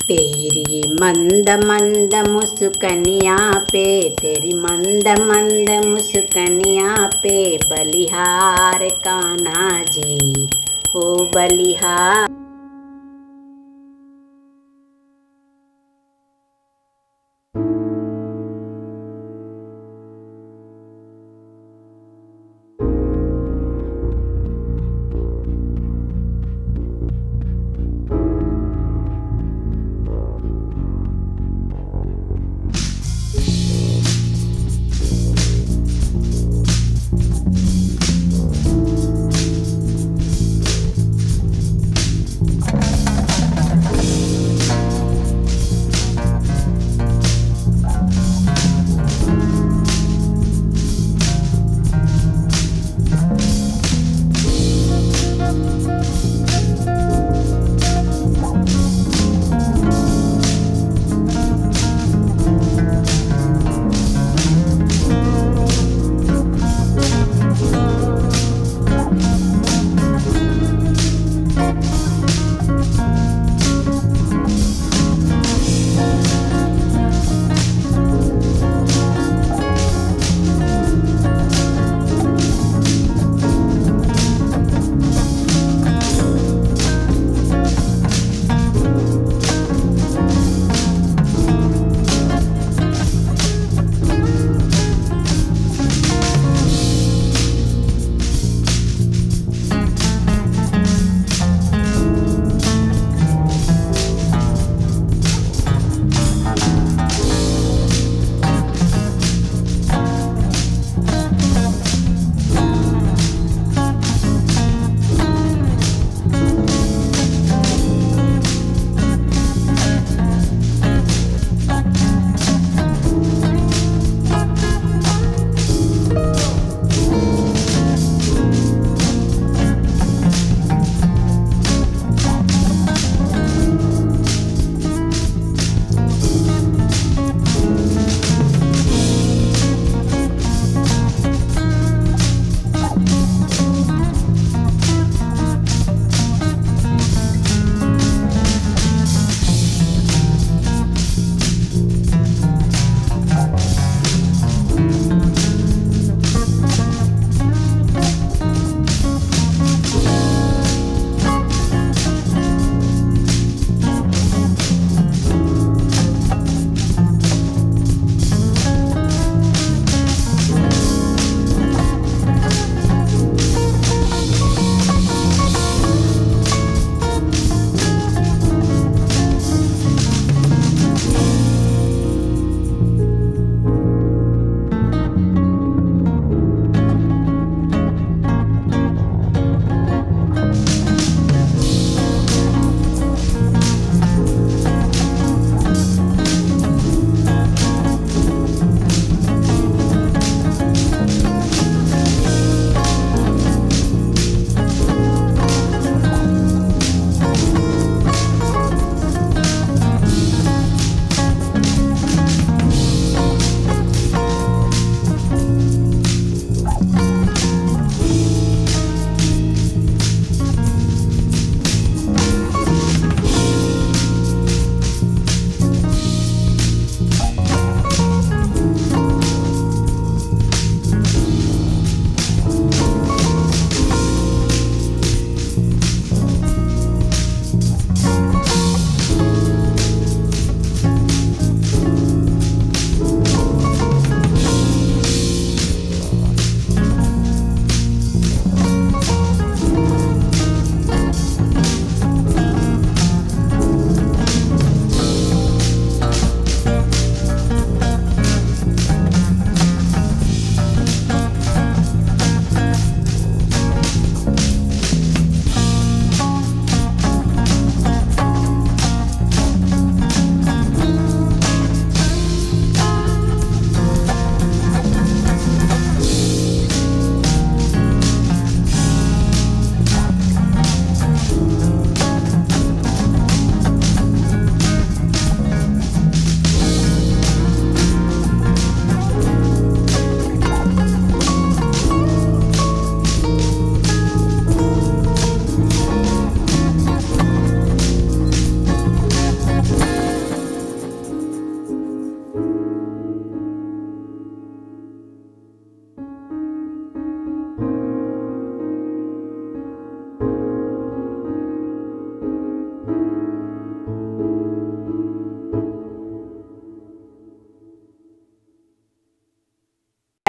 तेरी मंद मंद मुस्कनिया पे, तेरी मंद मंद मुस्कनिया पे बलिहार कान्हा जी, ओ बलिहार।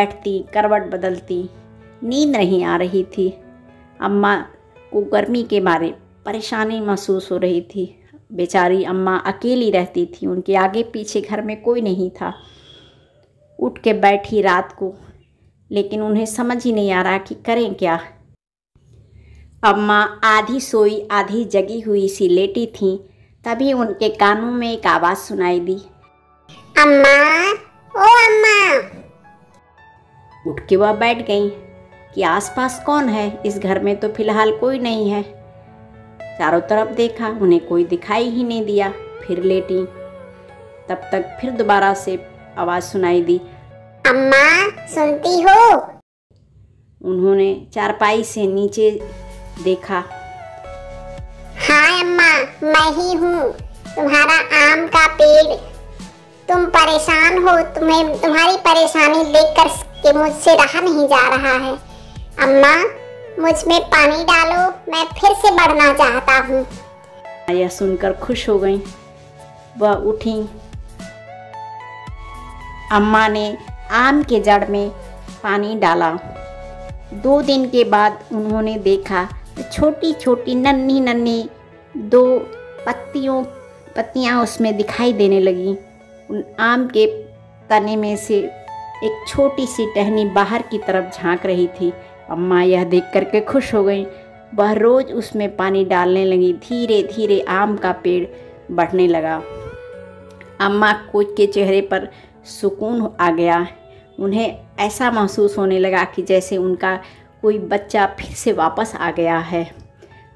बैठती, करवट बदलती, नींद नहीं आ रही थी। अम्मा को गर्मी के मारे परेशानी महसूस हो रही थी। बेचारी अम्मा अकेली रहती थी, उनके आगे पीछे घर में कोई नहीं था। उठ के बैठी रात को, लेकिन उन्हें समझ ही नहीं आ रहा कि करें क्या। अम्मा आधी सोई आधी जगी हुई सी लेटी थीं, तभी उनके कानों में एक आवाज़ सुनाई दी, अम्मा, ओ अम्मा। उठ के वह बैठ गईं कि आसपास कौन है, इस घर में तो फिलहाल कोई नहीं है। चारों तरफ देखा, उन्हें कोई दिखाई ही नहीं दिया। फिर लेटी, तब तक फिर दोबारा से आवाज़ सुनाई दी, अम्मा सुनती हो? उन्होंने चारपाई से नीचे देखा। हाँ अम्मा, मैं ही हूँ, तुम्हारा आम का पेड़। तुम परेशान हो, तुम्हें तुम्हारी परेशानी देखकर के मुझसे रहा नहीं जा रहा है। अम्मा, मुझ में पानी डालो, मैं फिर से बढ़ना चाहता हूँ। यह सुनकर खुश हो गई। वह उठी। अम्मा ने आम के जड़ में पानी डाला। 2 दिन के बाद उन्होंने देखा छोटी छोटी नन्ही नन्ही 2 पत्तियाँ उसमें दिखाई देने लगी। उन आम के तने में से एक छोटी सी टहनी बाहर की तरफ झांक रही थी। अम्मा यह देख करके खुश हो गई। वह रोज़ उसमें पानी डालने लगी। धीरे धीरे आम का पेड़ बढ़ने लगा। अम्मा को के चेहरे पर सुकून आ गया। उन्हें ऐसा महसूस होने लगा कि जैसे उनका कोई बच्चा फिर से वापस आ गया है।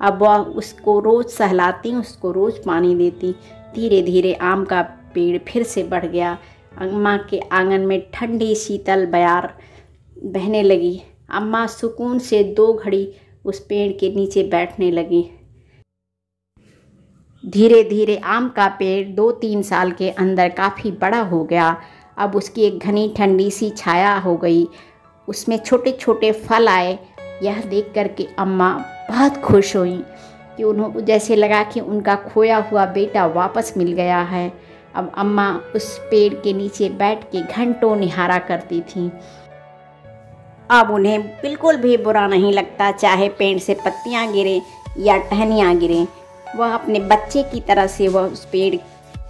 अब वह उसको रोज़ सहलाती, उसको रोज़ पानी देती। धीरे धीरे आम का पेड़ फिर से बढ़ गया। अम्मा के आंगन में ठंडी शीतल बयार बहने लगी। अम्मा सुकून से 2 घड़ी उस पेड़ के नीचे बैठने लगी। धीरे धीरे आम का पेड़ 2-3 साल के अंदर काफ़ी बड़ा हो गया। अब उसकी एक घनी ठंडी सी छाया हो गई। उसमें छोटे छोटे फल आए। यह देख कर के अम्मा बहुत खुश हुई कि उन्हें जैसे लगा कि उनका खोया हुआ बेटा वापस मिल गया है। अब अम्मा उस पेड़ के नीचे बैठ के घंटों निहारा करती थीं। अब उन्हें बिल्कुल भी बुरा नहीं लगता, चाहे पेड़ से पत्तियां गिरें या टहनियाँ गिरें। वह अपने बच्चे की तरह से वह उस पेड़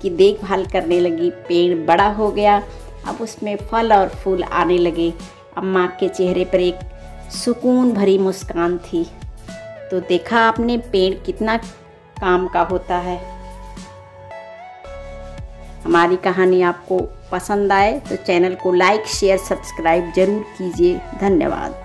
की देखभाल करने लगी। पेड़ बड़ा हो गया। अब उसमें फल और फूल आने लगे। अम्मा के चेहरे पर एक सुकून भरी मुस्कान थी। तो देखा आपने, पेड़ कितना काम का होता है। हमारी कहानी आपको पसंद आए तो चैनल को लाइक, शेयर, सब्सक्राइब जरूर कीजिए। धन्यवाद।